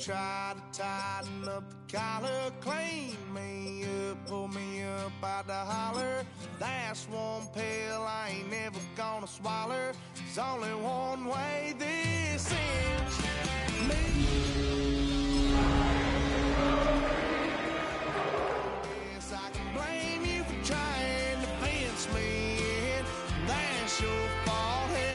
try to tighten up the collar, clean me up, pull me up out the holler. That's one pill I ain't never gonna swallow. There's only one way this ends. Yes, I can blame you for trying to fence me in. That's your fault, hell yeah.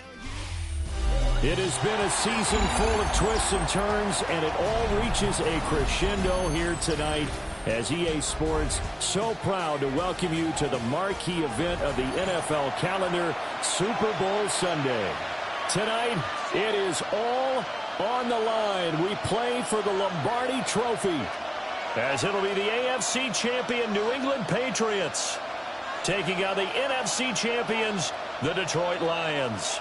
It has been a season full of twists and turns, and it all reaches a crescendo here tonight as EA Sports so proud to welcome you to the marquee event of the NFL calendar, Super Bowl Sunday. Tonight, it is all on the line. We play for the Lombardi Trophy, as it'll be the AFC champion New England Patriots taking on the NFC champions, the Detroit Lions.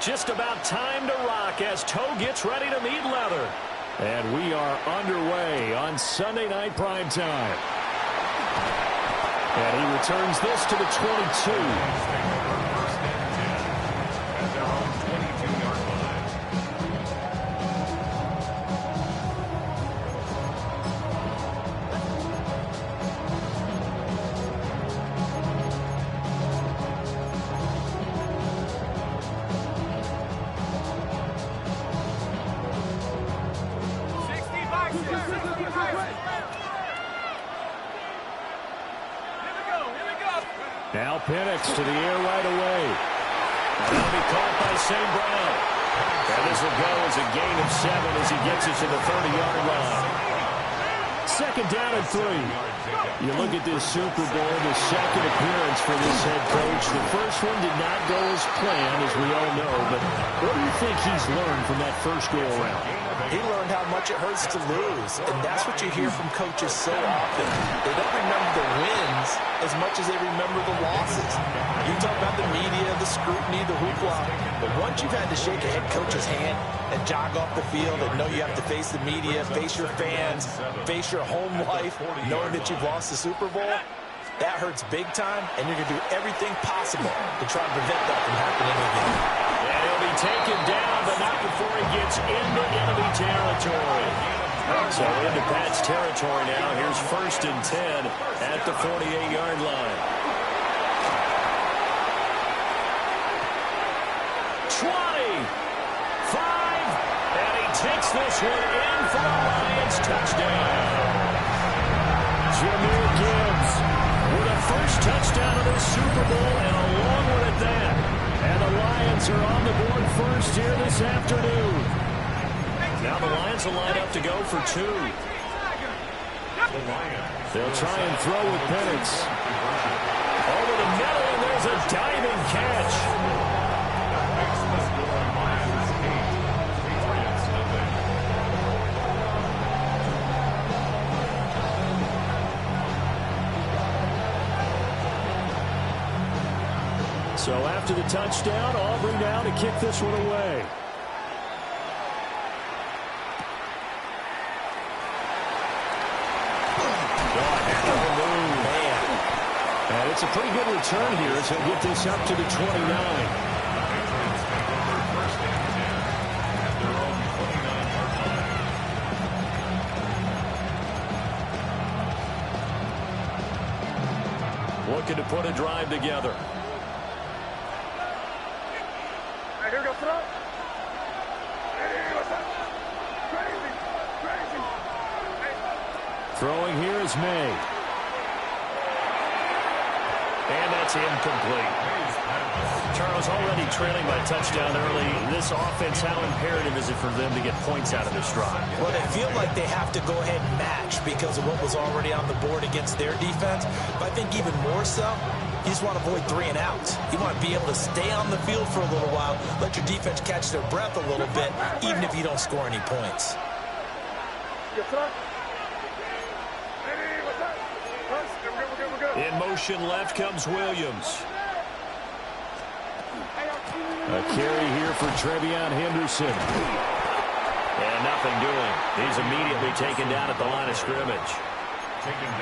Just about time to rock as toe gets ready to meet leather. And we are underway on Sunday Night Primetime. And he returns this to the 22. Now Penix to the air right away. And he'll be caught by St. Brown. And this will go as a gain of 7 as he gets it to the 30-yard line. Second down and 3. You look at this Super Bowl, the second appearance for this head coach. The first one did not go as planned, as we all know. But what do you think he's learned from that first go-around? He learned how much it hurts to lose, and that's what you hear from coaches so often. They don't remember the wins as much as they remember the losses. You talk about the media, the scrutiny, the hoopla, but once you've had to shake a head coach's hand and jog off the field and know you have to face the media, face your fans, face your home life, knowing that you've lost the Super Bowl, that hurts big time, and you're going to do everything possible to try to prevent that from happening again. And he'll be taken down, but not before he gets into enemy territory. So into Pat's territory now. Here's 1st and 10 at the 48-yard line. 20, 5, and he takes this one in for a Lions touchdown. Jahmyr Gibbs with a first touchdown of the Super Bowl, and a long one at that. And the Lions are on the board first here this afternoon. Now the Lions will line up to go for 2. They'll try and throw with Penix. Over the middle, and there's a diving catch. So after the touchdown, Aubrey now to kick this one away. And it's a pretty good return here as he'll get this up to the 29. Looking to put a drive together. Here we go, throw. Throwing here is May. And that's incomplete. Charles, already trailing by touchdown early. This offense, how imperative is it for them to get points out of this drive? Well, they feel like they have to go ahead and match because of what was already on the board against their defense. But I think even more so, you just want to avoid 3 and outs. You want to be able to stay on the field for a little while, let your defense catch their breath a little bit, even if you don't score any points. In motion left comes Williams. A carry here for Trevion Henderson. And nothing doing. He's immediately taken down at the line of scrimmage.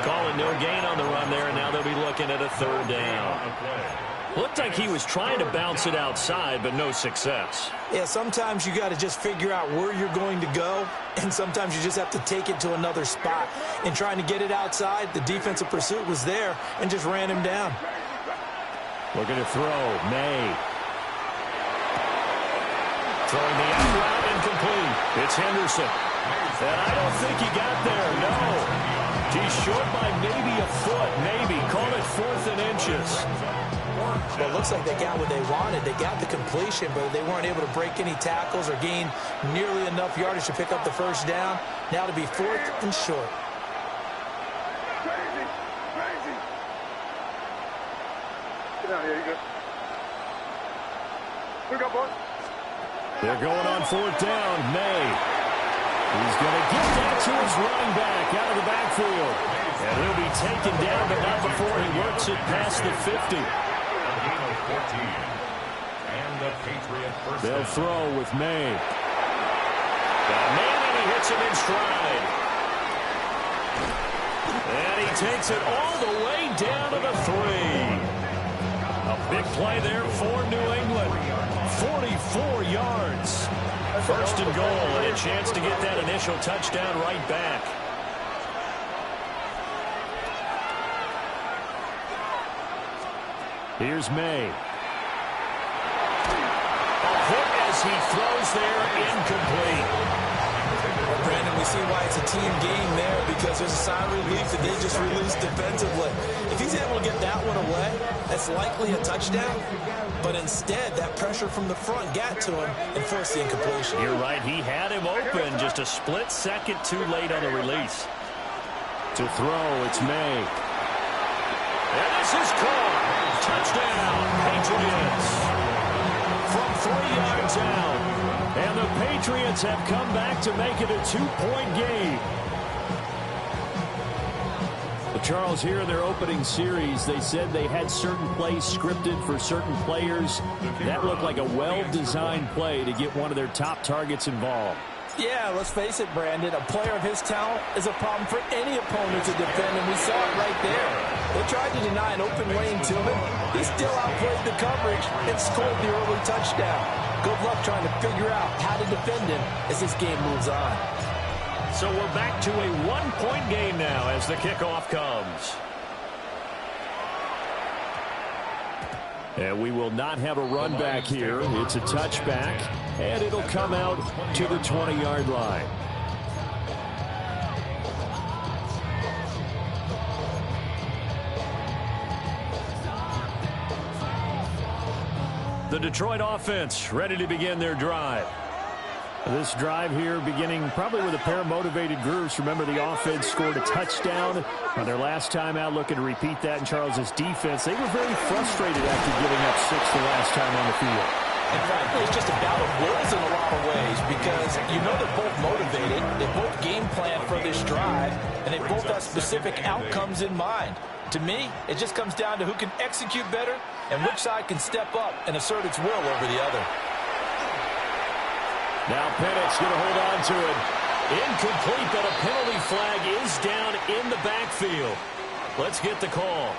Calling no gain on the run there, and now they'll be looking at a 3rd down. Looked like he was trying to bounce it outside, but no success. Yeah, sometimes you got to just figure out where you're going to go, and sometimes you just have to take it to another spot. In trying to get it outside, the defensive pursuit was there and just ran him down. Looking to throw, May. Throwing the out route, incomplete. It's Henderson. And I don't think he got there, no. He's short by maybe a foot, maybe. Call it 4th and inches. Well, it looks like they got what they wanted. They got the completion, but they weren't able to break any tackles or gain nearly enough yardage to pick up the first down. Now to be 4th and short. Get down here, you go. We go, boys. They're going on 4th down. May. He's going to get that to his running back out of the backfield. And he'll be taken down, but not before he works it past the 50. They'll throw with May. Got man, and he hits him in stride. And he takes it all the way down to the 3. A big play there for New England. 44 yards. 1st and goal, and a chance to get that initial touchdown right back. Here's May. A hit as he throws there, incomplete. Well, Brandon, we see why it's a team game there, because there's a sign of relief that they just released defensively. If he's able to get that one away, that's likely a touchdown. But instead, that pressure from the front got to him and forced the incompletion. You're right. He had him open, just a split second too late on the release. To throw, it's May. And this is caught. Touchdown, Patriots. From 3 yards out. And the Patriots have come back to make it a 2-point game. Charles, here in their opening series, they said they had certain plays scripted for certain players. That looked like a well-designed play to get one of their top targets involved. Yeah, let's face it, Brandon. A player of his talent is a problem for any opponent to defend, and we saw it right there. They tried to deny an open lane to him. He still outplayed the coverage and scored the early touchdown. Good luck trying to figure out how to defend him as this game moves on. So we're back to a 1-point game now as the kickoff comes. And we will not have a run back here. It's a touchback, and it'll come out to the 20-yard line. The Detroit offense ready to begin their drive. This drive here beginning probably with a pair of motivated groups. Remember, the offense scored a touchdown on their last time out, looking to repeat that in Charles's defense. They were very frustrated after giving up 6 the last time on the field. And frankly, it's just a battle of wills in a lot of ways, because you know they're both motivated, they both game plan for this drive, and they both have specific outcomes in mind. To me, it just comes down to who can execute better and which side can step up and assert its will over the other. Now Pennett's going to hold on to it. Incomplete, but a penalty flag is down in the backfield. Let's get the call.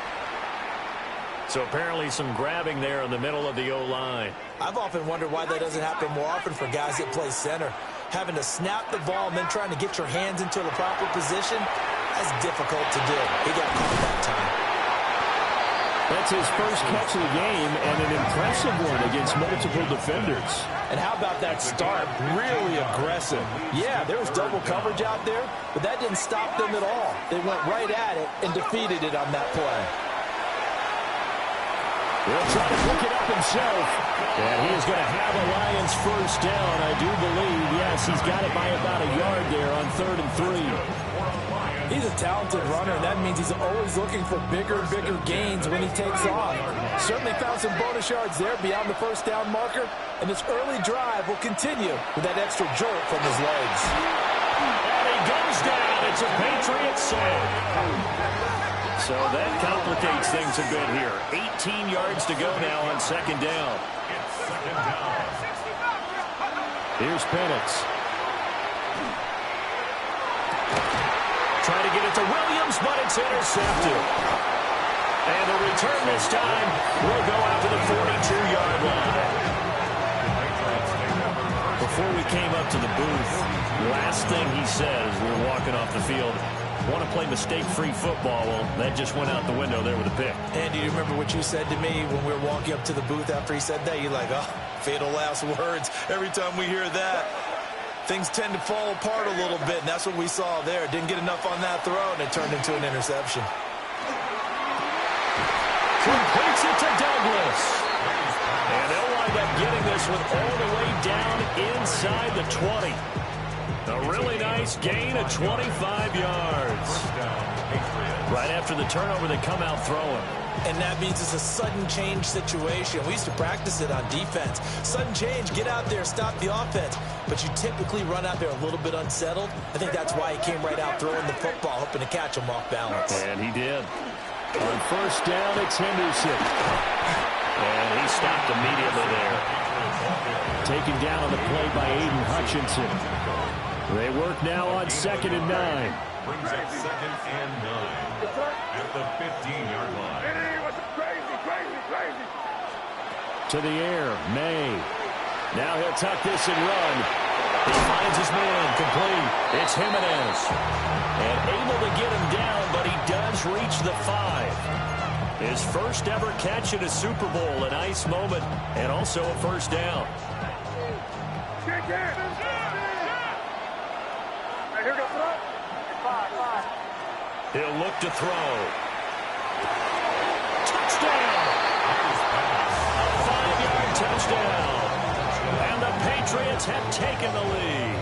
So apparently some grabbing there in the middle of the O-line. I've often wondered why that doesn't happen more often for guys that play center. Having to snap the ball and then trying to get your hands into the proper position, that's difficult to do. He got caught that time. That's his first catch of the game, and an impressive one against multiple defenders. And how about that start? Really aggressive. Yeah, there was double coverage out there, but that didn't stop them at all. They went right at it and defeated it on that play. He'll try to pick it up himself. And he is going to have a Lions first down, I do believe. Yes, he's got it by about a yard there on 3rd and 3. He's a talented runner, and that means he's always looking for bigger and bigger gains when he takes off. Certainly found some bonus yards there beyond the first down marker, and this early drive will continue with that extra jolt from his legs. And he goes down. It's a Patriot save. So that complicates things a bit here. 18 yards to go now on 2nd down. Here's Pennett's. Trying to get it to Williams, but it's intercepted. And the return this time will go out to the 42-yard line. Before we came up to the booth, last thing he said as we were walking off the field, want to play mistake-free football. Well, that just went out the window there with a pick. Andy, do you remember what you said to me when we were walking up to the booth after he said that? You're like, oh, fatal last words. Every time we hear that, things tend to fall apart a little bit, and that's what we saw there. Didn't get enough on that throw, and it turned into an interception. Completes it to Douglas. And they'll wind up getting this one all the way down inside the 20. A really nice gain of 25 yards. Right after the turnover, they come out throwing. And that means it's a sudden change situation. We used to practice it on defense. Sudden change, get out there, stop the offense. But you typically run out there a little bit unsettled. I think that's why he came right out throwing the football, hoping to catch him off balance. And he did. On first down, it's Henderson. And he stopped immediately there. Taken down on the play by Aiden Hutchinson. They work now on 2nd and 9. Brings up 2nd and 9 at the 15-yard line. Crazy. To the air, May. Now he'll tuck this and run. He finds his man, complete. It's Jimenez. And able to get him down, but he does reach the 5. His first ever catch in a Super Bowl, a nice moment, and also a first down. He'll look to throw. Touchdown! A 5-yard touchdown. And the Patriots have taken the lead.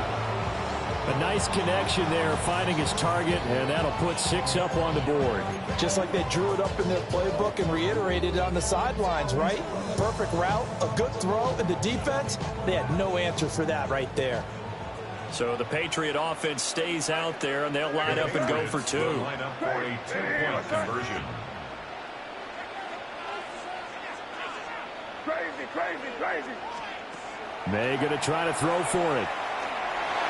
A nice connection there, finding his target, and that'll put 6 up on the board. Just like they drew it up in their playbook and reiterated it on the sidelines, right? Perfect route, a good throw, and the defense, they had no answer for that right there. So the Patriot offense stays out there, and they'll line up and go for 2. Line up for a 2-point conversion. Crazy. May going to try to throw for it.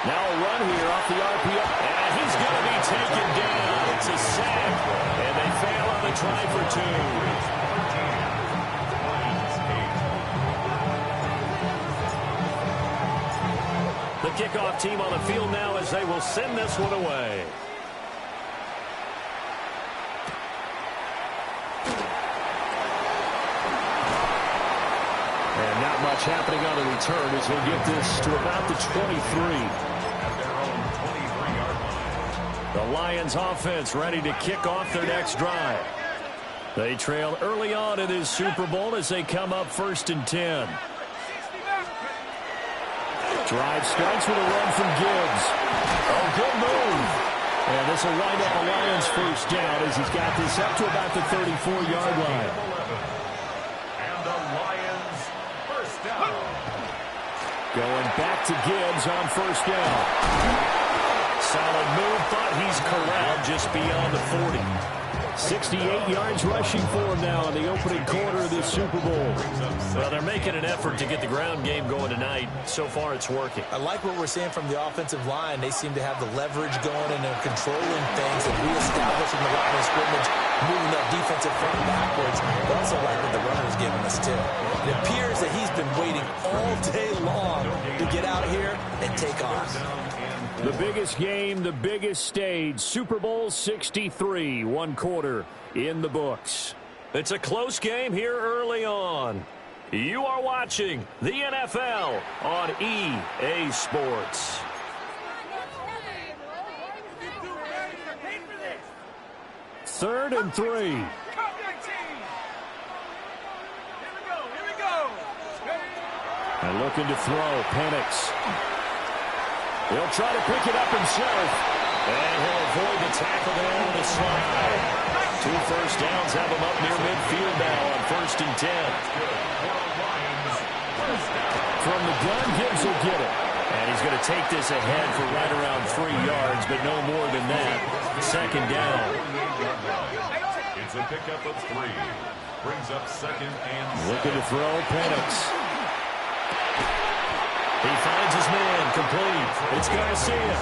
Now a run here off the RPO. And he's going to be taken down. It's a sack. And they fail on the try for 2. The kickoff team on the field now as they will send this one away. And not much happening on the return as he'll get this to about the 23. The Lions offense ready to kick off their next drive. They trail early on in this Super Bowl as they come up 1st and 10. Drive starts with a run from Gibbs. Oh, good move. And this will wind up a Lions first down as he's got this up to about the 34-yard line. And the Lions first down. Going back to Gibbs on first down. Solid move, thought he's corralled just beyond the 40. 68 yards rushing for him now in the opening quarter of this Super Bowl. Well, they're making an effort to get the ground game going tonight. So far, it's working. I like what we're seeing from the offensive line. They seem to have the leverage going, and they're controlling things and reestablishing the line of scrimmage, moving that defensive front backwards. But also like what the runner's giving us, too. It appears that he's been waiting all day long to get out here and take off. The biggest game, the biggest stage, Super Bowl 63, 1 quarter in the books. It's a close game here early on. You are watching the NFL on EA Sports. Third and 3. And looking to throw, Penix. He'll try to pick it up himself. And he'll avoid the tackle there with a slide. 2 first downs have him up near midfield now on 1st and 10. From the gun, Gibbs will get it. And he's going to take this ahead for right around 3 yards, but no more than that. 2nd down. It's a pickup of 3. Brings up 2nd and 7. Looking to throw, Penix. He finds his man, complete. It's Garcia.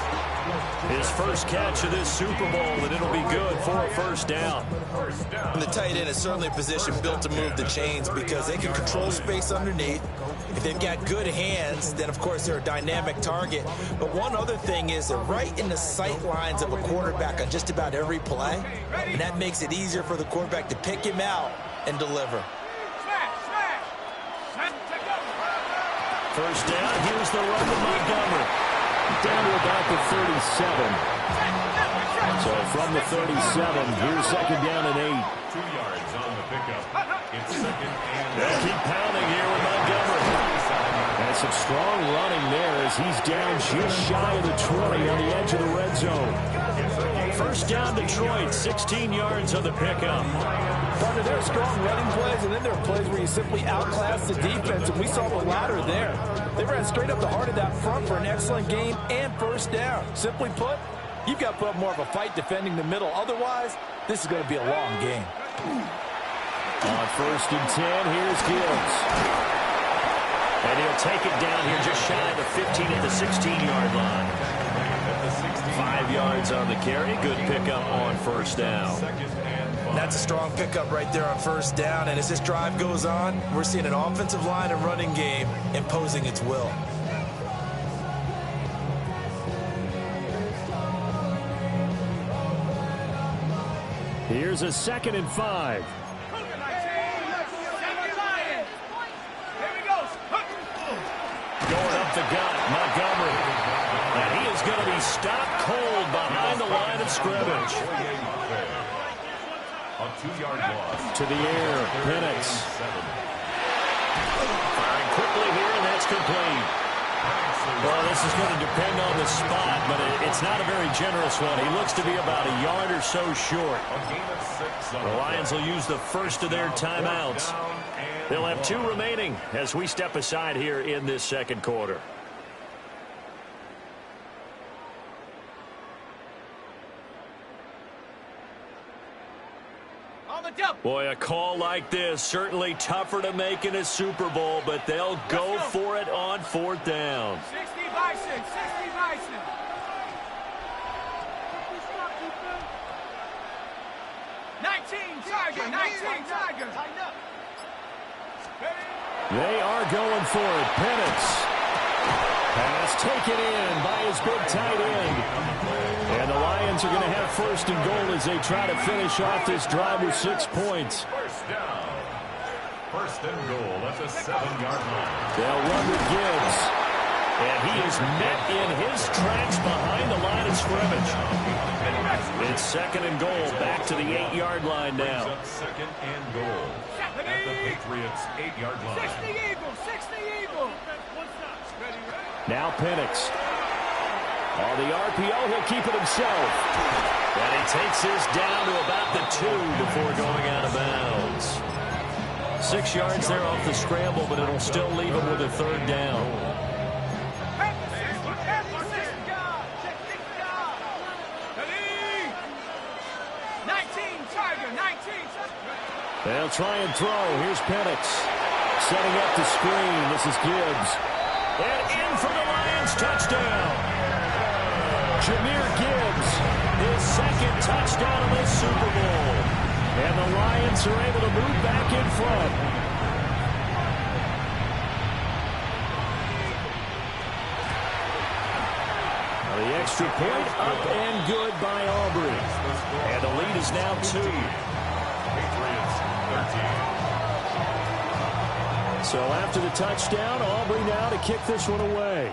His first catch of this Super Bowl, and it'll be good for a first down. And the tight end is certainly a position built to move the chains because they can control space underneath. If they've got good hands, then, of course, they're a dynamic target. But one other thing is they're right in the sight lines of a quarterback on just about every play, and that makes it easier for the quarterback to pick him out and deliver. First down, here's the run to Montgomery. Down to about the 37. So from the 37, here's second down and 8. 2 yards on the pickup. It's second and They'll keep pounding here with Montgomery. And some strong running there as he's down just shy of the 20 on the edge of the red zone. First down Detroit, 16 yards on the pickup. Partner, there are strong running plays, and then there are plays where you simply outclass the defense, and we saw the latter there. They ran straight up the heart of that front for an excellent game and first down. Simply put, you've got to put up more of a fight defending the middle. Otherwise, this is going to be a long game. On first and 10, here's Gibbs. And he'll take it down here just shy of the 15 at the 16-yard line. 5 yards on the carry. Good pickup on first down. That's a strong pickup right there on first down. And as this drive goes on, we're seeing an offensive line and running game imposing its will. Here's a 2nd and 5. Going up the gut, Montgomery. And he is going to be stopped cold behind the line of scrimmage. a 2-yard loss. To the air, Penix. Firing quickly here, and that's complete. Well, this is going to depend on the spot, but it's not a very generous one. He looks to be about a yard or so short. The Lions will use the first of their timeouts. They'll have 2 remaining as we step aside here in this second quarter. Boy, a call like this, certainly tougher to make in a Super Bowl, but they'll go for it on 4th down. 60 Bison, 60 Bison. Tiger, 19 Tiger. They are going for it. Penix. Pass taken in by his big tight end. And the Lions are going to have first and goal as they try to finish off this drive with 6 points. First down. First and goal at the 7-yard line. They'll run with Gibbs. And he is met in his tracks behind the line of scrimmage. It's 2nd and goal, back to the 8-yard line now. Second and goal at the Patriots' 8-yard line. 60 Eagles, 60 Eagles. Now Penix. On the RPO, he'll keep it himself. And he takes this down to about the 2 before going out of bounds. 6 yards there off the scramble, but it'll still leave him with a 3rd down. They'll try and throw. Here's Penix. Setting up the screen. This is Gibbs. And in for the Lions touchdown. Jahmyr Gibbs, his 2nd touchdown of this Super Bowl. And the Lions are able to move back in front. The extra point up and good by Aubrey. And the lead is now 2. Patriots 13. So after the touchdown, Aubrey now to kick this one away.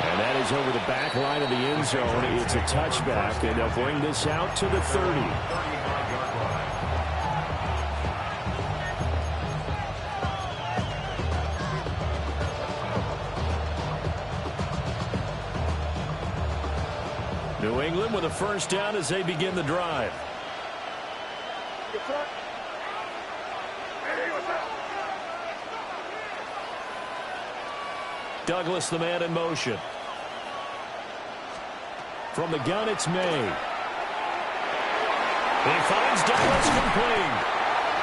And that is over the back line of the end zone. It's a touchback, and they'll bring this out to the 30. New England with a first down as they begin the drive. Douglas, the man in motion. From the gun, it's May. He finds Douglas complete.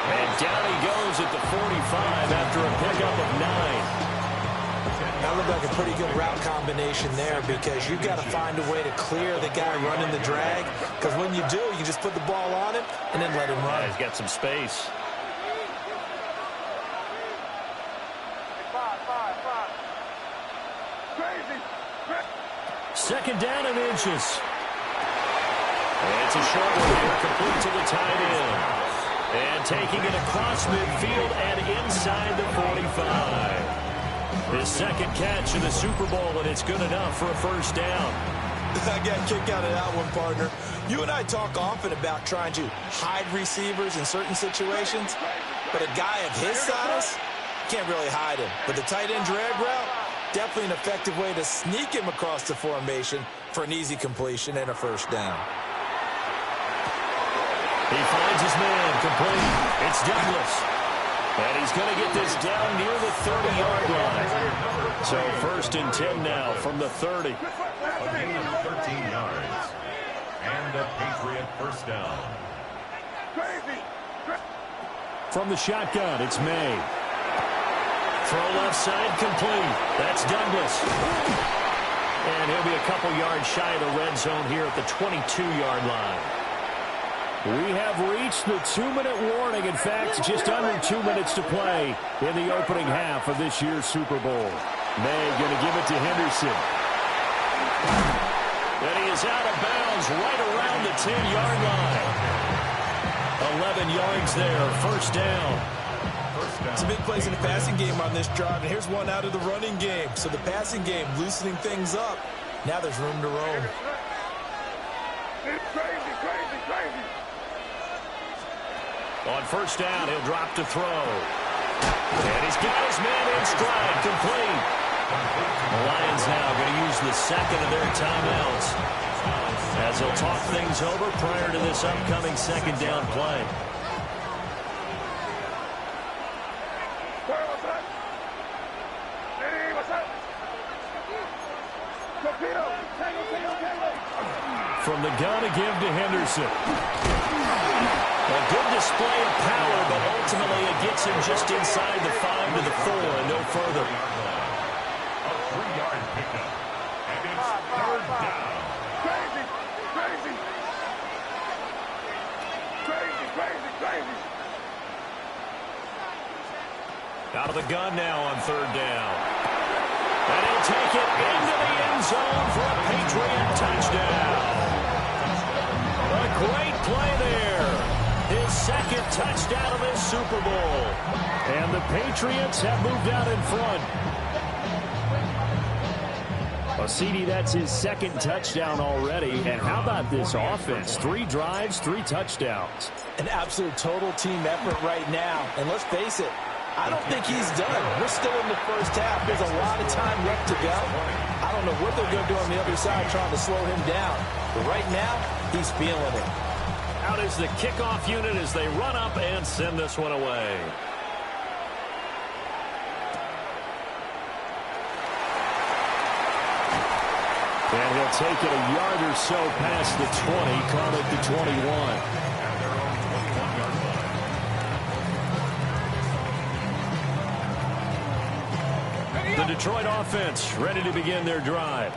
And down he goes at the 45 after a pickup of 9. That looked like a pretty good route combination there because you've got to find a way to clear the guy running the drag, because when you do, you just put the ball on him and then let him run. Yeah, he's got some space. Second down and inches. And it's a short one here, complete to the tight end. And taking it across midfield and inside the 45. His second catch in the Super Bowl, and it's good enough for a first down. I got a kick out of that one, partner. You and I talk often about trying to hide receivers in certain situations, but a guy of his size can't really hide him. But the tight end drag route, definitely an effective way to sneak him across the formation for an easy completion and a first down. He finds his man, complete. It's Douglas. And he's going to get this down near the 30-yard line. So first and 10 now from the 30. A gain of 13 yards. And a Patriot first down. From the shotgun, it's May. Throw left side, complete. That's Douglas. And he'll be a couple yards shy of the red zone here at the 22-yard line. We have reached the 2-minute warning. In fact, just under 2 minutes to play in the opening half of this year's Super Bowl. May going to give it to Henderson. And he is out of bounds right around the 10-yard line. 11 yards there, first down. Some big plays in the passing game on this drive, and here's one out of the running game. So the passing game loosening things up. Now there's room to roam. On first down, he'll drop to throw. And he's got his man in stride, complete. The Lions now going to use the second of their timeouts as they'll talk things over prior to this upcoming second down play. From the gun to give to Henderson. A good display of power, but ultimately it gets him just inside the 5 to the 4 and no further. A 3-yard pickup. And it's third down. Crazy. Out of the gun now on third down. And he'll take it into the end zone for a Patriot touchdown. A great play there. His second touchdown of this Super Bowl. And the Patriots have moved out in front. Well, CD, that's his second touchdown already. And how about this offense? 3 drives, 3 touchdowns. An absolute total team effort right now. And let's face it, I don't think he's done. We're still in the first half. There's a lot of time left to go. I don't know what they're going to do on the other side trying to slow him down. But right now, he's feeling it. Out is the kickoff unit as they run up and send this one away. And he'll take it a yard or so past the 20, call it the 21. The Detroit offense ready to begin their drive.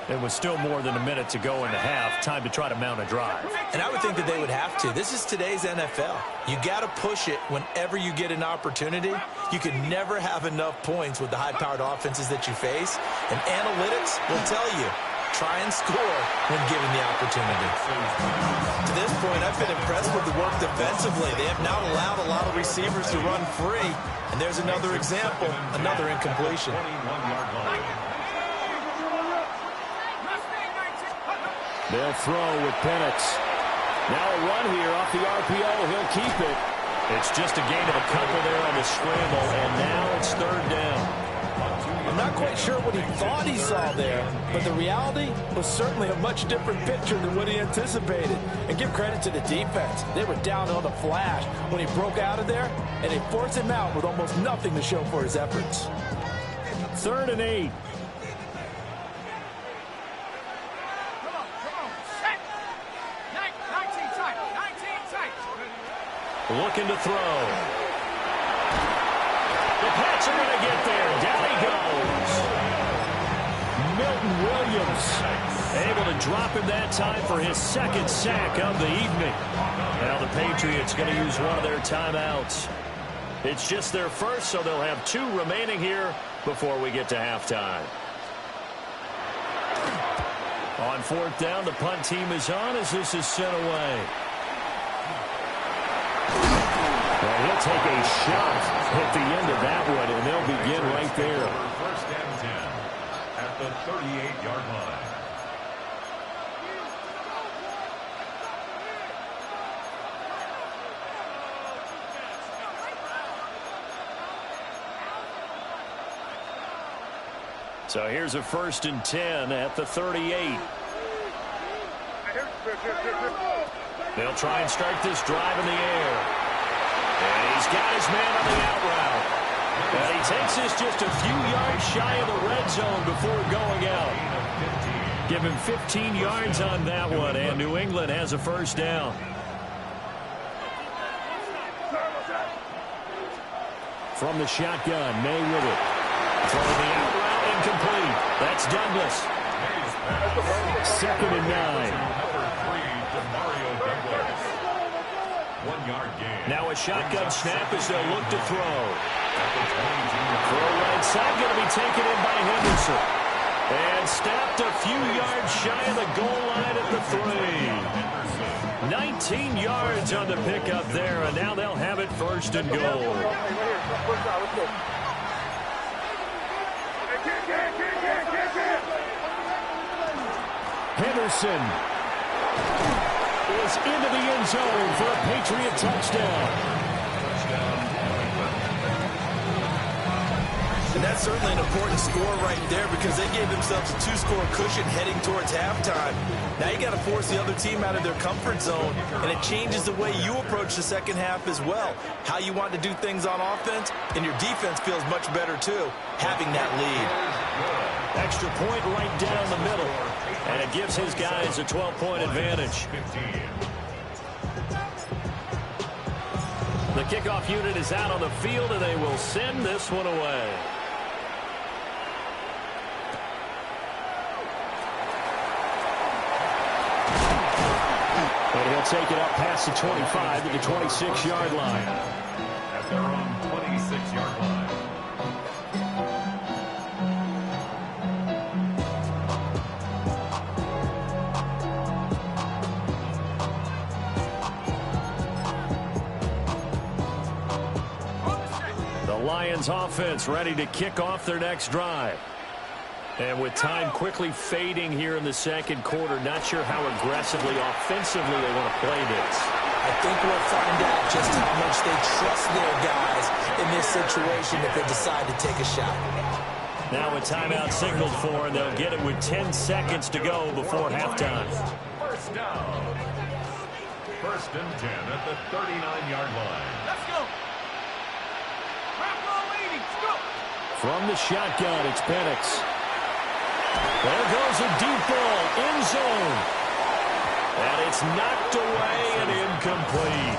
It was still more than a minute to go in the half. Time to try to mount a drive. And I would think that they would have to. This is today's NFL. You got to push it whenever you get an opportunity. You can never have enough points with the high-powered offenses that you face. And analytics will tell you, try and score when given the opportunity. To this point, I've been impressed with the work defensively. They have not allowed a lot of receivers to run free. And there's another example, another incompletion. They'll throw with Penix. Now a run here off the RPO. He'll keep it. It's just a gain of a couple there on the scramble, and now it's third down. I'm not quite sure what he thought he saw there, but the reality was certainly a much different picture than what he anticipated. And give credit to the defense. They were down on the flash when he broke out of there, and they forced him out with almost nothing to show for his efforts. 3rd and 8. looking to throw. The Pats are going to get there. Down he goes. Milton Williams able to drop him that time for his second sack of the evening. Now the Patriots going to use one of their timeouts. It's just their first, so they'll have 2 remaining here before we get to halftime. On 4th down, the punt team is on as this is sent away. Well, he'll take a shot at the end of that one, and they'll begin right there. First and 10 at the 38-yard line. So here's a 1st and 10 at the 38. They'll try and start this drive in the air. And he's got his man on the out route. And he takes this just a few yards shy of the red zone before going out. Give him 15 yards on that one, and New England has a 1st down. From the shotgun, May with it. Throwing the out route, incomplete. That's Douglas. 2nd and 9. Now a shotgun snap as they'll look to throw. Throw right side, going to be taken in by Henderson. And snapped a few yards shy of the goal line at the 3. 19 yards on the pickup there, and now they'll have it 1st and goal. Henderson is into the end zone for a Patriot touchdown. And that's certainly an important score right there because they gave themselves a 2-score cushion heading towards halftime. Now you got to force the other team out of their comfort zone, and it changes the way you approach the second half as well. How you want to do things on offense, and your defense feels much better too, having that lead. Extra point right down the middle, and it gives his guys a 12-point advantage. The kickoff unit is out on the field, and they will send this one away. And he'll take it up past the 25 to the 26-yard line. At their own 26-yard line. Lions offense ready to kick off their next drive. And with time quickly fading here in the second quarter, not sure how aggressively, offensively they want to play this. I think we'll find out just how much they trust their guys in this situation if they decide to take a shot. Now a timeout signaled for, and they'll get it with 10 seconds to go before halftime. First down. 1st and 10 at the 39-yard line. Let's go. From the shotgun, it's Penix. There goes a deep ball, end zone. And it's knocked away and incomplete.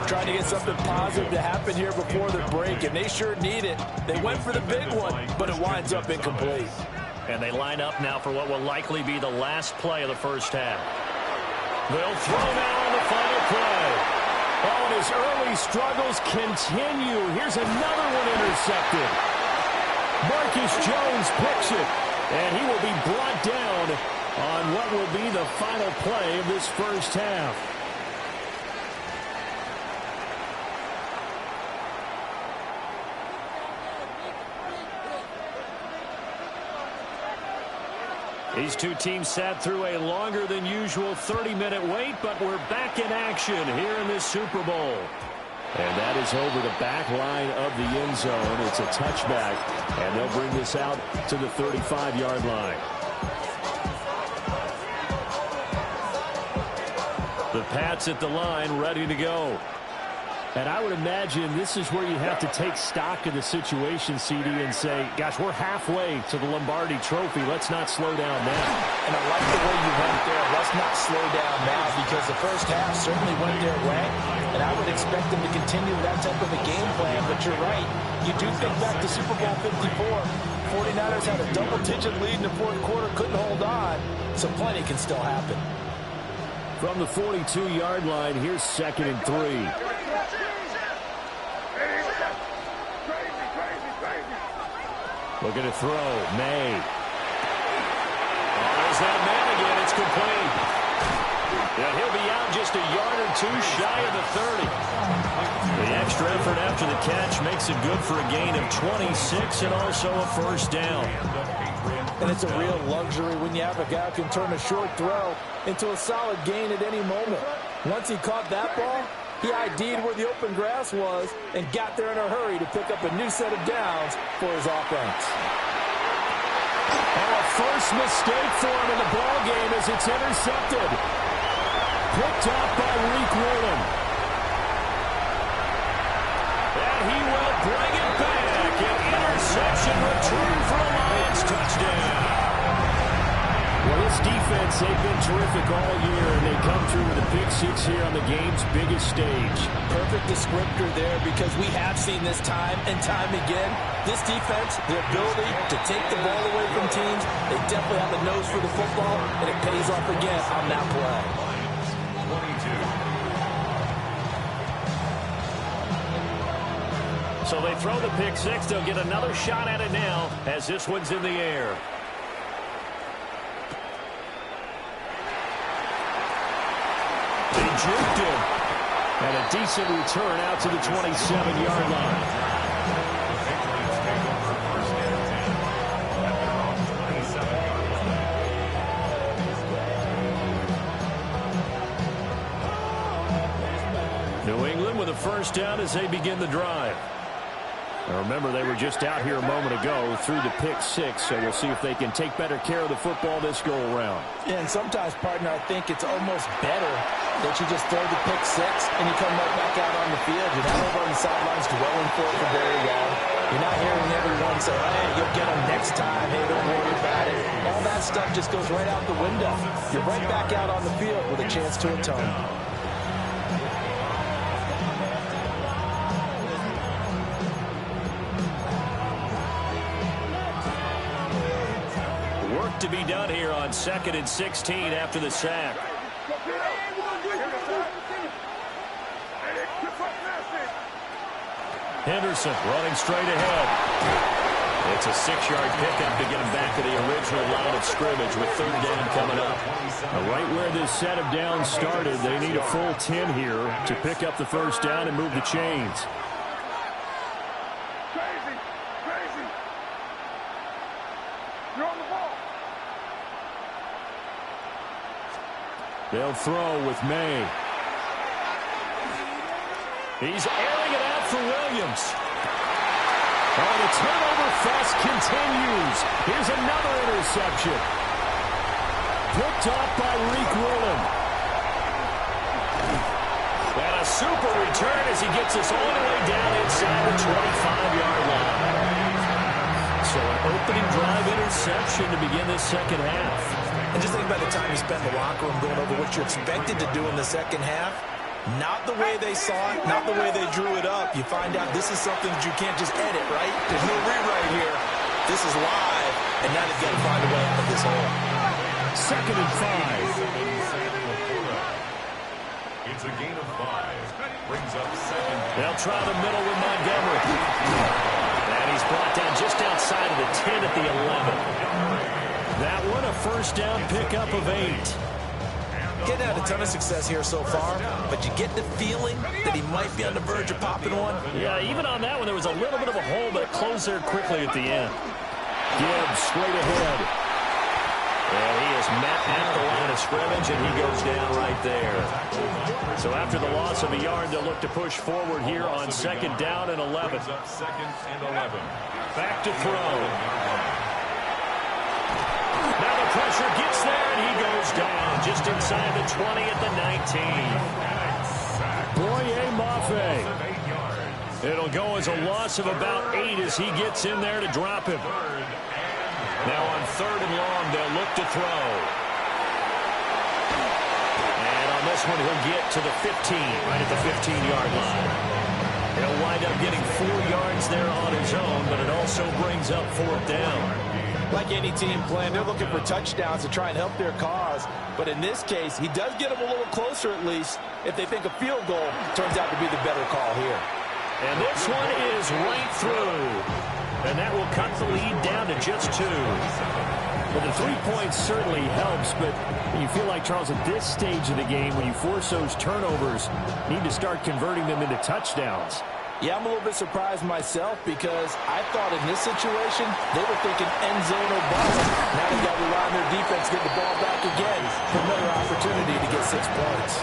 Trying to get something positive to happen here before the break, and they sure need it. They went for the big one, but it winds up incomplete. And they line up now for what will likely be the last play of the first half. They'll throw now on the final play. Oh, and his early struggles continue. Here's another one intercepted. Marcus Jones picks it, and he will be brought down on what will be the final play of this first half. These two teams sat through a longer than usual 30-minute wait, but we're back in action here in this Super Bowl. And that is over the back line of the end zone. It's a touchback, and they'll bring this out to the 35-yard line. The Pats at the line, ready to go. And I would imagine this is where you have to take stock of the situation, CD, and say, gosh, we're halfway to the Lombardi Trophy. Let's not slow down now. And I like the way you went there. Let's not slow down now, because the first half certainly went their way, and I would expect them to continue that type of a game plan. But you're right. You do think back to Super Bowl 54. 49ers had a double-digit lead in the fourth quarter, couldn't hold on, so plenty can still happen. From the 42-yard line, here's 2nd and 3. Looking to throw. May. There's that man again. It's complete. Yeah, he'll be out just a yard or two shy of the 30. The extra effort after the catch makes it good for a gain of 26 and also a first down. And it's a real luxury when you have a guy who can turn a short throw into a solid gain at any moment. Once he caught that ball, he ID'd where the open grass was and got there in a hurry to pick up a new set of downs for his offense. And a first mistake for him in the ball game as it's intercepted. Picked up by Reek Woolen. And he will bring it back. An interception return for a Lions touchdown. Well, this defense, they've been terrific all year, and they come through with a big 6 here on the game's biggest stage. Perfect descriptor there, because we have seen this time and time again. This defense, their ability to take the ball away from teams, they definitely have a nose for the football, and it pays off again on that play. So they throw the pick 6. They'll get another shot at it now as this one's in the air. Juked him. And a decent return out to the 27-yard line. New England with a first down as they begin the drive. Now remember, they were just out here a moment ago through the pick 6, so we'll see if they can take better care of the football this go-around. Yeah, and sometimes, partner, I think it's almost better that you just throw the pick 6 and you come right back out on the field. You're not over on the sidelines dwelling for it for very long. You're not hearing everyone say, hey, you'll get them next time. Hey, don't worry about it. All that stuff just goes right out the window. You're right back out on the field with a chance to atone. To be done here on 2nd and 16 after the sack. Henderson running straight ahead. It's a 6-yard pickup to get him back to the original line of scrimmage with 3rd down coming up. Now, right where this set of downs started, they need a full 10 here to pick up the first down and move the chains. They'll throw with May. He's airing it out for Williams. Oh, the turnover fest continues. Here's another interception. Picked up by Reek Woolen. And a super return as he gets us all the way down inside the 25-yard line. So an opening drive interception to begin this second half. And just think about the time you spent in the locker room going over what you're expected to do in the second half. Not the way they saw it, not the way they drew it up. You find out this is something that you can't just edit, right? There's no rewrite here. This is live, and now they've got to find a way out of this hole. 2nd and 5. It's a gain of 5. Brings up 2nd. They'll try the middle with Montgomery. And he's brought down just outside of the 10 at the 11. That one, a first down pickup of 8. Getting had a ton of success here so far, but you get the feeling that he might be on the verge of popping one. Yeah, even on that one, there was a little bit of a hole, but it closed there quickly at the end. Gibbs straight ahead. And he is met at the line of scrimmage, and he goes down right there. So after the loss of a yard, they'll look to push forward here on 2nd down and 11. Brings up 2nd and 11. Back to throw. Now the pressure gets there, and he goes down just inside the 20 at the 19. Boye Mafe. It'll go as a loss of about 8 as he gets in there to drop him. Now on 3rd and long, they'll look to throw. And on this one, he'll get to the 15, right at the 15-yard line. He'll wind up getting 4 yards there on his own, but it also brings up 4th down. Like any team playing, they're looking for touchdowns to try and help their cause. But in this case, he does get them a little closer at least if they think a field goal turns out to be the better call here. And this one is right through. And that will cut the lead down to just 2. Well, the 3 points certainly helps, but you feel like, Charles, at this stage of the game, when you force those turnovers, you need to start converting them into touchdowns. Yeah, I'm a little bit surprised myself because I thought in this situation they were thinking end zone or bust. Now they've got to rely on their defense to get the ball back again for another opportunity to get 6 points.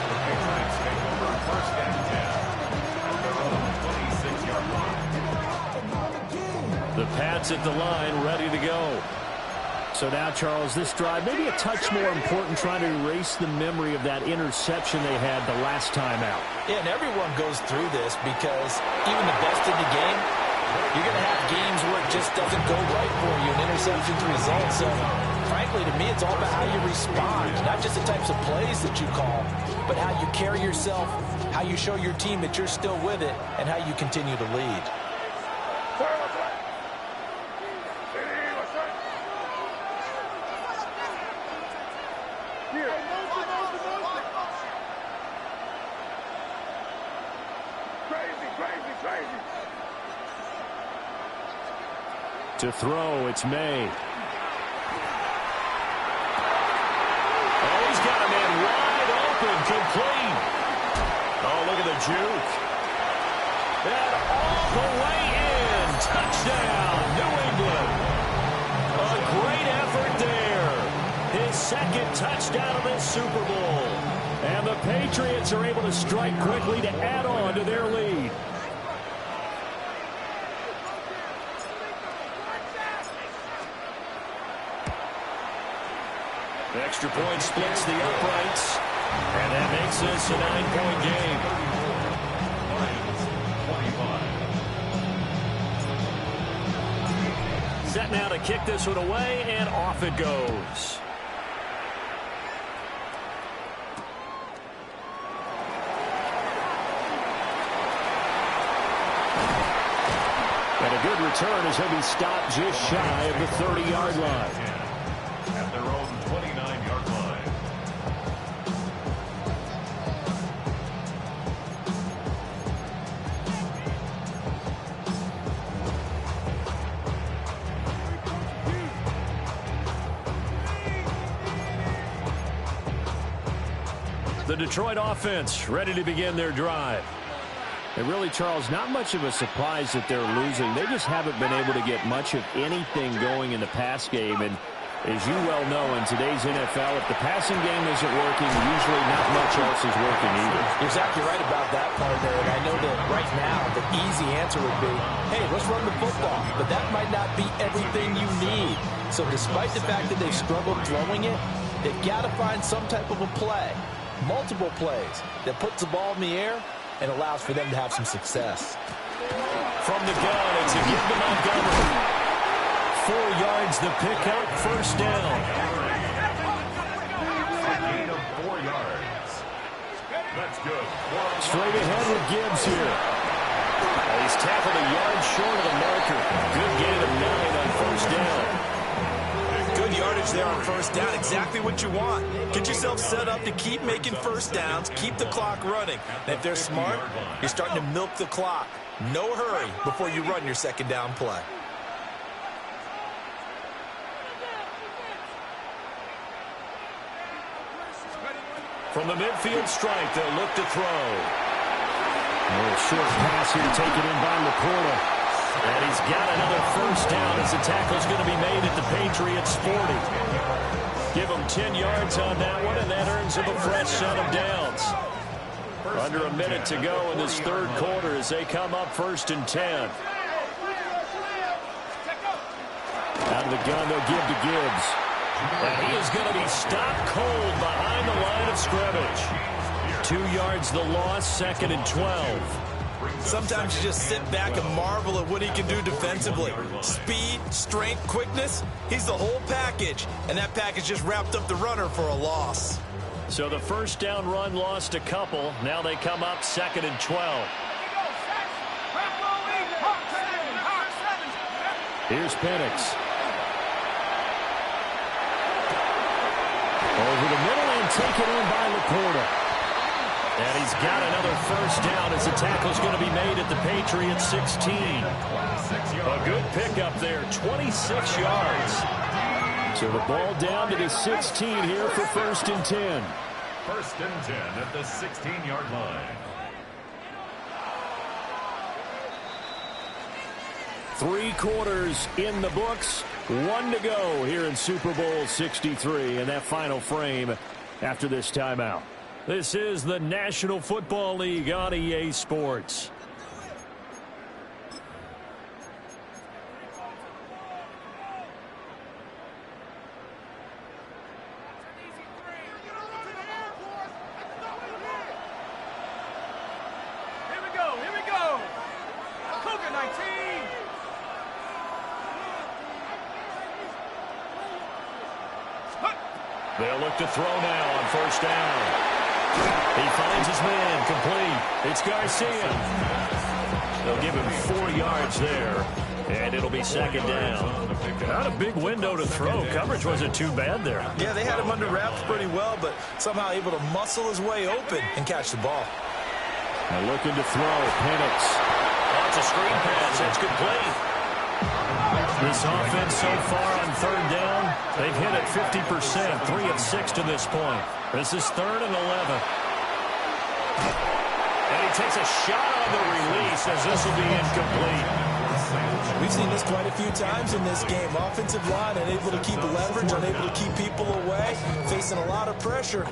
The Pats at the line, ready to go. So now, Charles, this drive maybe a touch more important, trying to erase the memory of that interception they had the last time out. Yeah, and everyone goes through this because even the best in the game, you're going to have games where it just doesn't go right for you, and interceptions result. So, frankly, to me, it's all about how you respond, not just the types of plays that you call, but how you carry yourself, how you show your team that you're still with it, and how you continue to lead. To throw, it's May. Oh, he's got a man wide open, complete. Oh, look at the juke. And all the way in. Touchdown, New England. A great effort there. His 2nd touchdown of this Super Bowl. And the Patriots are able to strike quickly to add on to their lead. Extra point splits the uprights, and that makes this a 9-point game. Set now to kick this one away, and off it goes. And a good return as he'll be stopped just shy of the 30-yard line. At their own 29-yard line. The Detroit offense ready to begin their drive. And really, Charles, not much of a surprise that they're losing. They just haven't been able to get much of anything going in the pass game. And as you well know, in today's NFL, if the passing game isn't working, usually not much else is working either. You're exactly right about that, partner. And I know that right now the easy answer would be, hey, let's run the football. But that might not be everything you need. So despite the fact that they've struggled throwing it, they've got to find some type of a play, multiple plays, that puts the ball in the air and allows for them to have some success. From the gun, it's a give to Montgomery. 4 yards the pickup, 1st down. A gain of 4 yards. That's good. Straight ahead with Gibbs here. He's tackled a yard short of the marker. Good gain of 9 on 1st down. Good yardage there on 1st down. Exactly what you want. Get yourself set up to keep making 1st downs, keep the clock running. And if they're smart, you're starting to milk the clock. No hurry before you run your 2nd down play. From the midfield strike, they'll look to throw. A little short pass here taken in by Laporta. And he's got another 1st down as the tackle's going to be made at the Patriots 40. Give him 10 yards on that one, and that earns him a fresh set of downs. Under a minute to go in this 3rd quarter as they come up 1st and 10. Out of the gun, they'll give to Gibbs. And he is going to be stopped cold behind the line of scrimmage. 2 yards the loss, 2nd and 12. Sometimes you just sit back and marvel at what he can do defensively. Speed, strength, quickness, he's the whole package. And that package just wrapped up the runner for a loss. So the first down run lost a couple. Now they come up 2nd and 12. Here's Penix. Over the middle and taken in by Laporta. And he's got another first down as the tackle's going to be made at the Patriots 16. A good pickup there, 26 yards. So the ball down to the 16 here for 1st and 10. 1st and 10 at the 16-yard line. 3 quarters in the books. 1 to go here in Super Bowl 63 in that final frame after this timeout. This is the National Football League on EA Sports. They'll look to throw now on 1st down. He finds his man complete. It's Garcia. They'll give him 4 yards there, and it'll be 2nd down. Not a big window to throw. Coverage wasn't too bad there. Yeah, they had him under wraps pretty well, but somehow able to muscle his way open and catch the ball. Now looking to throw, Penix. That's a screen pass. That's good play. This offense so far on 3rd down, they've hit it 50%, 3 of 6 to this point. This is 3rd and 11. And he takes a shot on the release as this will be incomplete. We've seen this quite a few times in this game. Offensive line unable to keep leverage, unable to keep people away, facing a lot of pressure.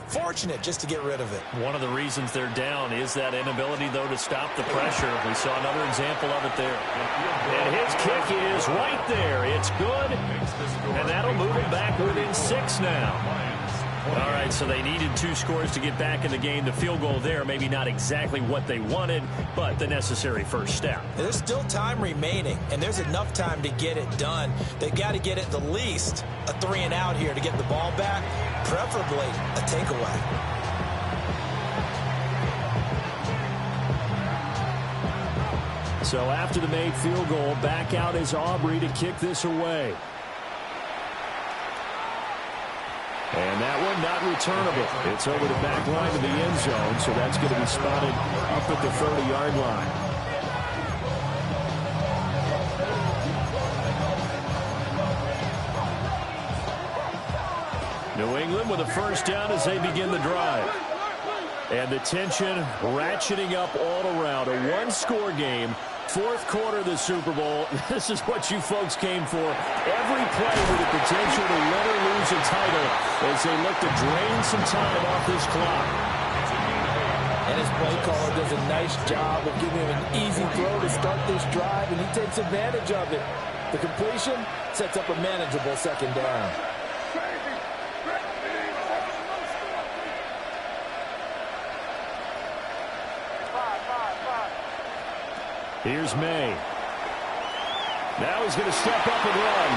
Fortunate just to get rid of it. One of the reasons they're down is that inability, though, to stop the pressure. We saw another example of it there. And his kick is right there. It's good, and that'll move him back within 6 now. All right, so they needed 2 scores to get back in the game. The field goal there, maybe not exactly what they wanted, but the necessary first step. There's still time remaining, and there's enough time to get it done. They've got to get at the least a 3 and out here to get the ball back, preferably a takeaway. So after the made field goal, back out is Aubrey to kick this away. And that one not returnable. It's over the back line of the end zone, so that's going to be spotted up at the 30-yard line. New England with a first down as they begin the drive. And the tension ratcheting up all around. A 1-score game. 4th quarter of the Super Bowl. This is what you folks came for. Every play with the potential to win or lose a title as they look to drain some time off this clock. And his play caller does a nice job of giving him an easy throw to start this drive, and he takes advantage of it. The completion sets up a manageable 2nd down. Here's May. Now he's going to step up and run.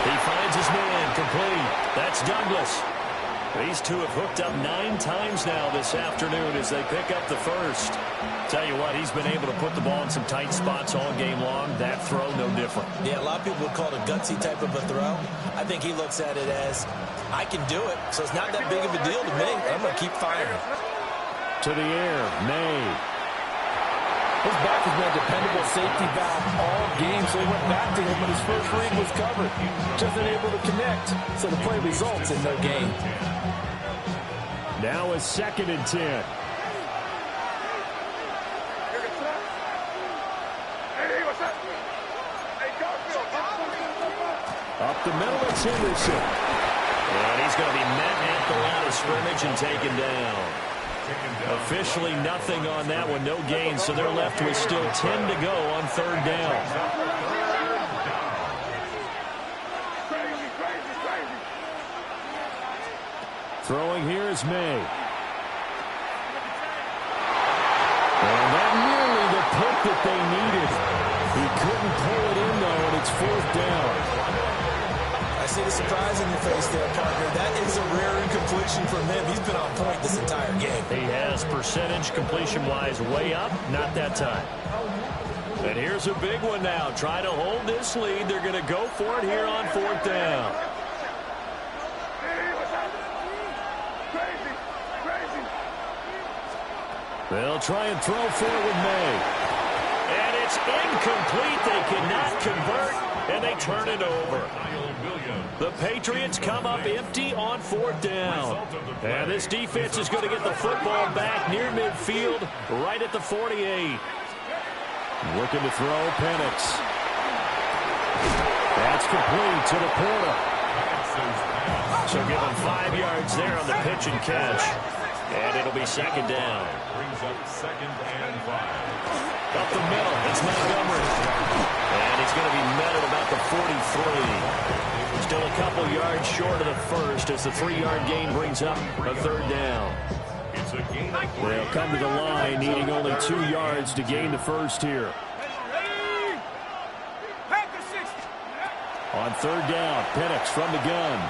He finds his man complete. That's Douglas. These two have hooked up 9 times now this afternoon as they pick up the first. Tell you what, he's been able to put the ball in some tight spots all game long. That throw, no different. Yeah, a lot of people would call it a gutsy type of a throw. I think he looks at it as, I can do it, so it's not that big of a deal to me. I'm going to keep firing. To the air, May. His back has been a dependable safety valve all game, so he went back to him when his first read was covered. Just unable to connect, so the play results in no gain. Now a 2nd and 10. Up the middle, it's Henderson. And he's going to be met at the line of scrimmage and taken down. Officially nothing on that one, no gain, so they're left with still 10 to go on 3rd down. Throwing here is May. that they needed. He couldn't pull it in, though, and it's 4th down. I see the surprise in your face there, partner. That is a rare incompletion from him. He's been on point this entire game. He has percentage completion-wise way up, not that time. And here's a big one now. Trying to hold this lead. They're going to go for it here on 4th down. They'll try and throw for it with May. And it's incomplete. They cannot convert, and they turn it over. The Patriots come up empty on 4th down. And this defense is going to get the football back near midfield, right at the 48. Looking to throw, Penix. That's complete to the Porter. So give him 5 yards there on the pitch and catch. And it'll be 2nd down. Brings up 2nd and 5. Up the middle, it's Montgomery. And he's going to be met at about the 43. Still a couple yards short of the first as the 3-yard gain brings up a 3rd down. It's a gain of 3. They'll come to the line needing only 2 yards to gain the first here. On 3rd down, Penix from the gun.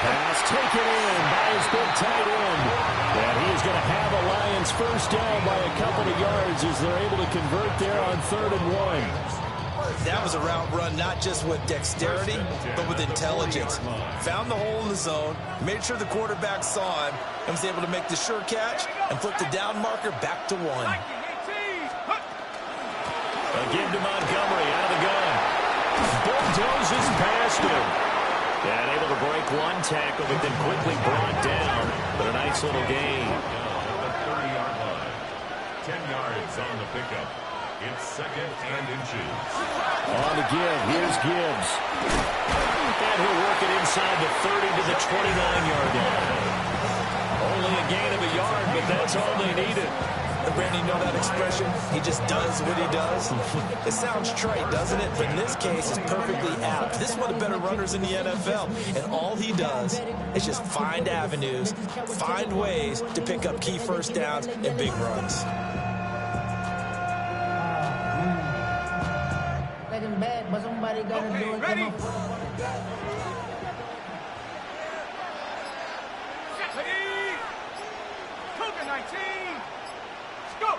Pass taken in by his big tight end. And he is going to have a Lions first down by a couple of yards as they're able to convert there on 3rd and 1. That was a route run not just with dexterity, but with intelligence. Found the hole in the zone, made sure the quarterback saw him, and was able to make the sure catch and flip the down marker back to 1. Again to Montgomery out of the gun. Bulldozes past him. And able to break one tackle, but then quickly brought down. But a nice little gain. The 30-yard line. 10 yards on the pickup. It's 2nd and inches. On the give, here's Gibbs. And he'll work it inside the 30 to the 29-yard line. Only a gain of a yard, but that's all they needed. And Randy, you know that expression? He just does what he does. It sounds trite, doesn't it? But in this case, it's perfectly apt. This is one of the better runners in the NFL. And all he does is just find avenues, find ways to pick up key first downs and big runs. Bad, but somebody gotta do it. Ready? Cougar 19. Let's go.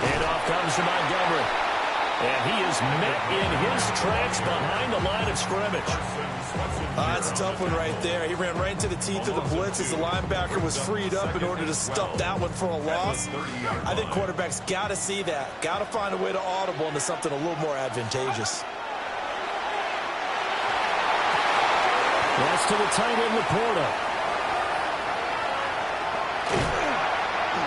And off comes to Montgomery. And he is met in his tracks behind the line of scrimmage. That's a tough one right there. He ran right into the teeth of the blitz as the linebacker was freed up in order to stuff that one for a loss. I think quarterbacks got to see that. Got to find a way to audible into something a little more advantageous. That's to the tight end, Laporta.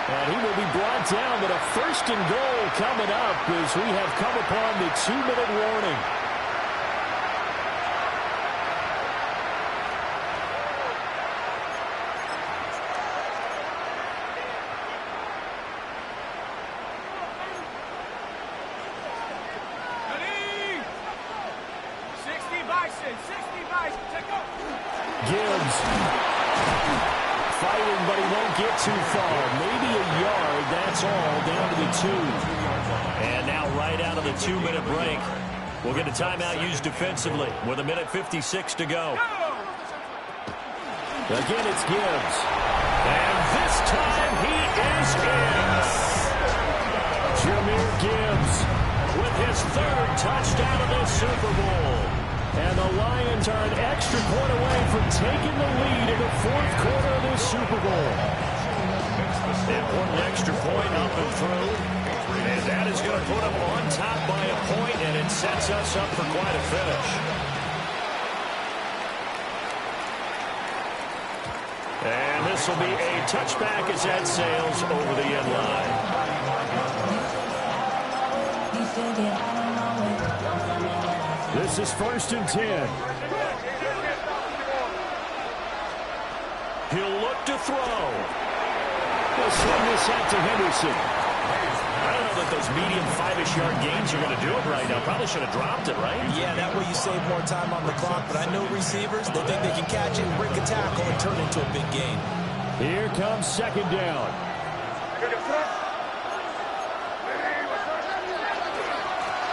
And he will be brought down, but a 1st and goal coming up as we have come upon the 2-minute warning. Ready? 60 Bison, take off. Gibbs fighting, but he won't get too far. Maybe a yard, that's all, down to the 2. And now right out of the 2-minute break, we'll get a timeout used defensively with 1:56 to go. Again, it's Gibbs. And this time he is in. Jahmyr Gibbs with his 3rd touchdown of the Super Bowl. And the Lions are an extra point away from taking the lead in the 4th quarter of this Super Bowl. Important extra point up and through. And that is going to put them on top by a point, and it sets us up for quite a finish. And this will be a touchback as that sails over the end line. This is 1st and 10. He'll look to throw. He'll sling this out to Henderson. I don't know that those medium 5-ish yard gains are going to do it right now. Probably should have dropped it, right? Yeah, that way you save more time on the clock. But I know receivers, they think they can catch it and break a tackle and turn it into a big gain. Here comes 2nd down.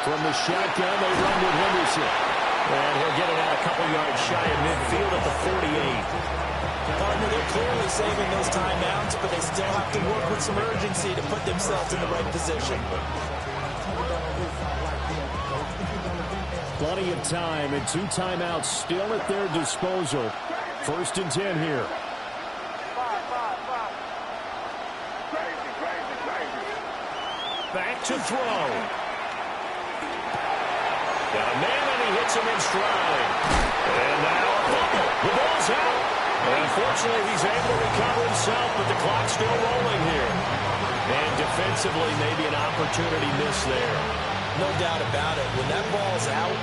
From the shotgun, they run with Henderson. And he'll get it out a couple yards shy of midfield at the 48. Partner, they're clearly saving those timeouts, but they still have to work with some urgency to put themselves in the right position. Plenty of time and 2 timeouts still at their disposal. 1st and 10 here. Back to throw. Got a man and he hits him in stride. And now a fumble. The ball's out. Unfortunately, he's able to recover himself, but the clock's still rolling here. And defensively, maybe an opportunity missed there. No doubt about it. When that ball's out,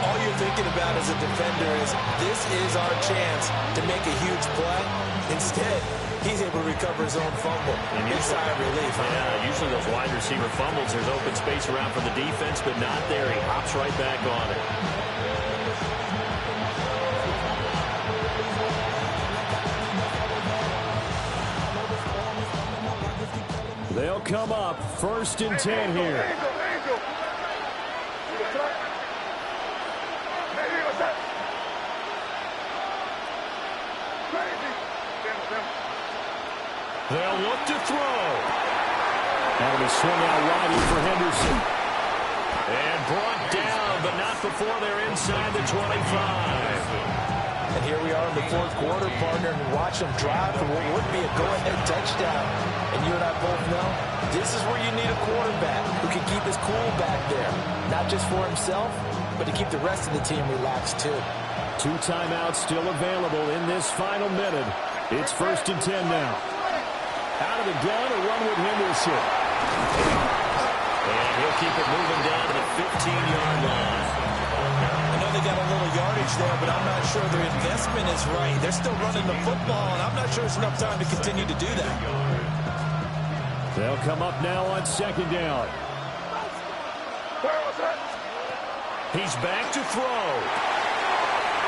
all you're thinking about as a defender is this is our chance to make a huge play. Instead, he's able to recover his own fumble. Big sigh of relief. Yeah, usually those wide receiver fumbles, there's open space around for the defense, but not there. He hops right back on it. They'll come up 1st and 10 here. They'll look to throw. That'll be swung out wide for Henderson. And brought down, but not before they're inside the 25. And here we are in the 4th quarter, partner, and watch them drive for what would be a go-ahead touchdown. And you and I both know this is where you need a quarterback who can keep his cool back there. Not just for himself, but to keep the rest of the team relaxed too. 2 timeouts still available in this final minute. It's 1st and 10 now. Out of the gun, a run with Henderson. And he'll keep it moving down to the 15-yard line. I know they got a little yardage there, but I'm not sure their investment is right. They're still running the football, and I'm not sure it's enough time to continue to do that. They'll come up now on 2nd down. He's back to throw.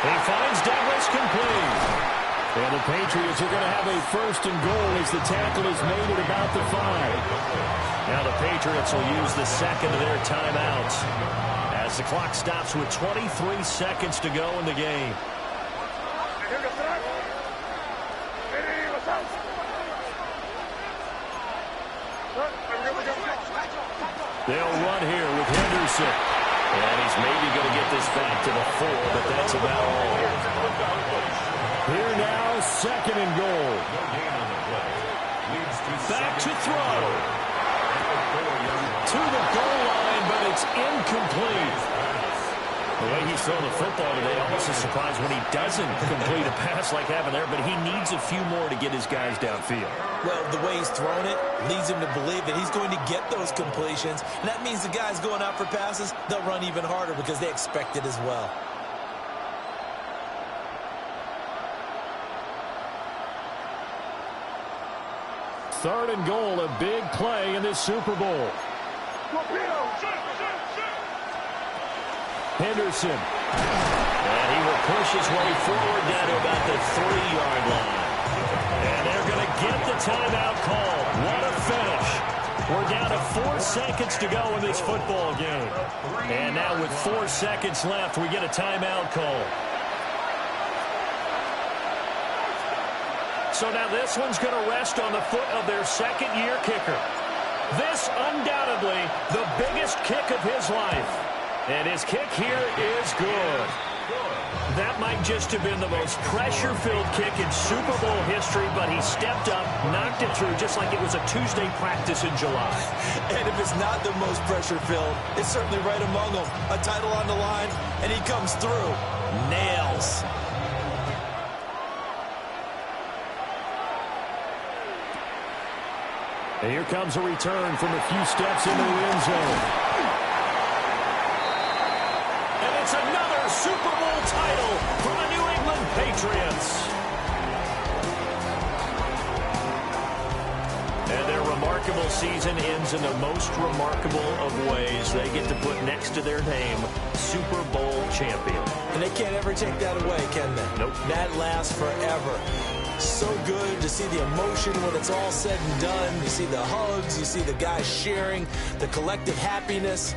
He finds Douglas complete. And the Patriots are going to have a 1st and goal as the tackle is made at about the 5. Now the Patriots will use the 2nd of their timeouts as the clock stops with 23 seconds to go in the game. They'll run here with Henderson. And he's maybe going to get this back to the 4, but that's about all. Here now, 2nd and goal. Back to throw. To the goal line, but it's incomplete. The way he's throwing the football today, almost a surprise when he doesn't complete a pass like happened there, but he needs a few more to get his guys downfield. Well, the way he's thrown it leads him to believe that he's going to get those completions. And that means the guys going out for passes, they'll run even harder because they expect it as well. Third and goal, a big play in this Super Bowl. Henderson. And he will push his way forward down to about the 3-yard line. And they're going to get the timeout call. What a finish. We're down to 4 seconds to go in this football game. And now with 4 seconds left, we get a timeout call. So now this one's going to rest on the foot of their 2nd-year kicker. This undoubtedly the biggest kick of his life. And his kick here is good. That might just have been the most pressure-filled kick in Super Bowl history, but he stepped up, knocked it through just like it was a Tuesday practice in July. And if it's not the most pressure-filled, it's certainly right among them. A title on the line, and he comes through. Nails. And here comes a return from a few steps into the end zone. And it's another Super Bowl title for the New England Patriots. And their remarkable season ends in the most remarkable of ways. They get to put next to their name, Super Bowl champion. And they can't ever take that away, can they? Nope. That lasts forever. So good to see the emotion when it's all said and done. You see the hugs, you see the guys sharing, the collective happiness.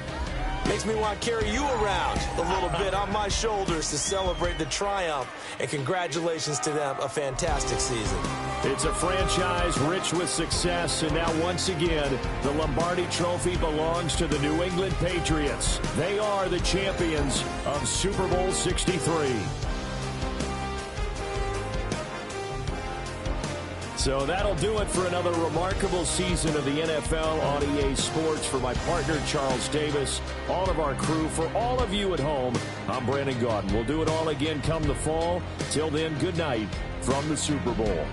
Makes me want to carry you around a little bit on my shoulders to celebrate the triumph. And congratulations to them, a fantastic season. It's a franchise rich with success, and now once again, the Lombardi Trophy belongs to the New England Patriots. They are the champions of Super Bowl 63. So that'll do it for another remarkable season of the NFL on EA Sports. For my partner, Charles Davis, all of our crew, for all of you at home, I'm Brandon Gaudin. We'll do it all again come the fall. Till then, good night from the Super Bowl.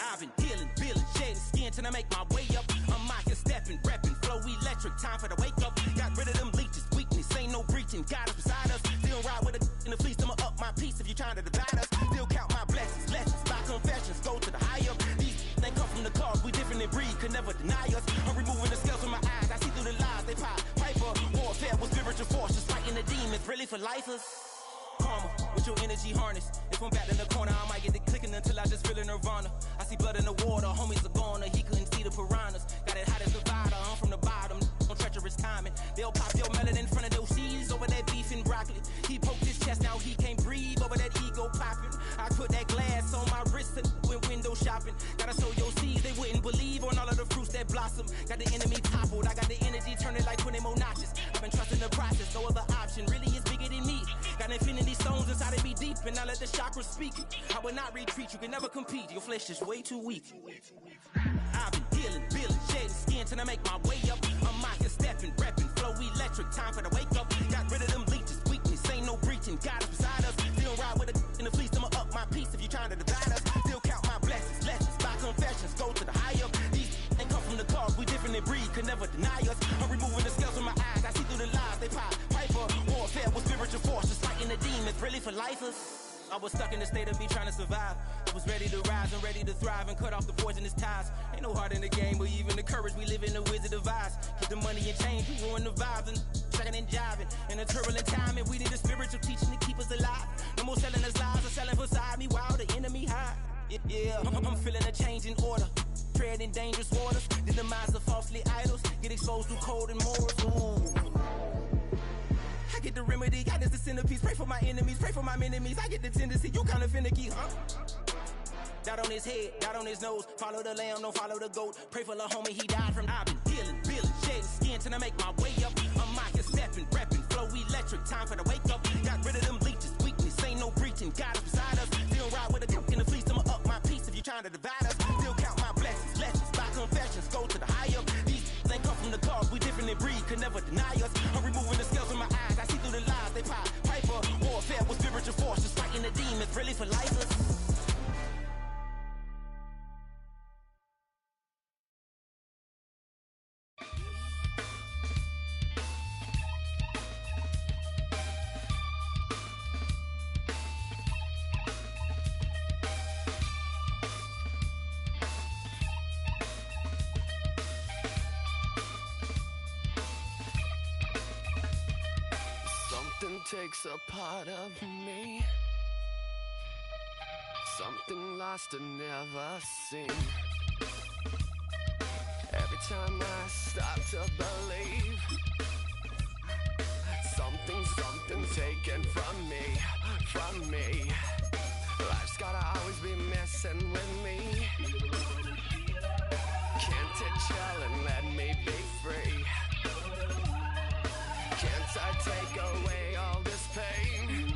I've been healing, feeling, shedding skin till I make my way up. I'm mocking, stepping, repping, flow electric, time for the wake up. Got rid of them leeches, weakness, ain't no breaching. God is beside us, still ride with a in the fleece. I'ma up my piece if you're trying to divide us. Still count my blessings, lessons, by confessions, go to the high up. These they come from the cause, we different in breed, could never deny us. I'm removing the scales from my eyes, I see through the lies, they pop. Piper, warfare with spiritual force, just fighting the demons, really for lifers. Karma, with your energy harness. If I'm back in the corner, I might get it clicking until I just feel a nirvana. I see blood in the water, homies are gone, he couldn't see the piranhas. Got it hot as divider, I'm from the bottom, on treacherous timing. They'll pop your melon in front of those seeds over that beef and broccoli. He poked his chest, now he can't breathe over that ego popping. I put that glass on my wrist and went window shopping. Gotta sow your seeds, they wouldn't believe on all of the fruits that blossom. Got the enemy toppled, I got the energy turning like 20 more notches. I've been trusting the process, no other option really is bigger than me. Got infinity stones inside of me deep, and I let the chakras speak. I will not retreat, you can never compete. Your flesh is way too weak. I've been healing, feeling, shedding skin till I make my way up. I'm mocking, stepping, repping, flow electric, time for the wake up. Got rid of them leeches, weakness, ain't no breaching. God is beside us, still ride with a in the fleece. I'ma up my piece if you're trying to divide us. Still count my blessings, lessons, by confessions, go to the high up. These ain't come from the cause, we different in breed, could never deny us. I'm removing the scales from my eyes, I see through the lies, they pop. Piper, warfare with spiritual force, just fighting the demons, really for lifers. I was stuck in the state of me trying to survive. I was ready to rise and ready to thrive and cut off the poisonous ties. Ain't no heart in the game, but even the courage we live in the Wizard of Oz. Keep the money and change, we ruin the vibes and tracking and jiving. In a turbulent time, and we need a spiritual teaching to keep us alive. No more selling us lies or selling beside me while the enemy hide. Yeah, I'm feeling a change in order. Treading dangerous waters, the demise of falsely idols. Get exposed through cold and morals. Ooh. I get the remedy, God is the centerpiece. Pray for my enemies, pray for my enemies. I get the tendency, you kinda finicky, huh? Dot on his head, dot on his nose. Follow the lamb, don't follow the goat. Pray for the homie, he died from. I've been healing, feeling, shedding skin till I make my way up. I'm mocking, stepping, repping, flow electric, time for the wake up. Got rid of them leeches, weakness, ain't no breaching. God is beside us, still ride with a cook in the fleece. I'ma up my piece if you're trying to divide us. Still count my blessings, lessons, by confessions, go to the high up. These ain't come from the cause, we different in breed, could never deny us. I'm removing the scales from my eyes, I see through the lies, they pop. Piper, warfare with spiritual force, just fighting the demons, really for lifers. Something takes a part of me, something lost and never seen. Every time I start to believe, something's taken from me. Life's gotta always be messing with me. Can't it chill and let me be free? Can't take away all this pain.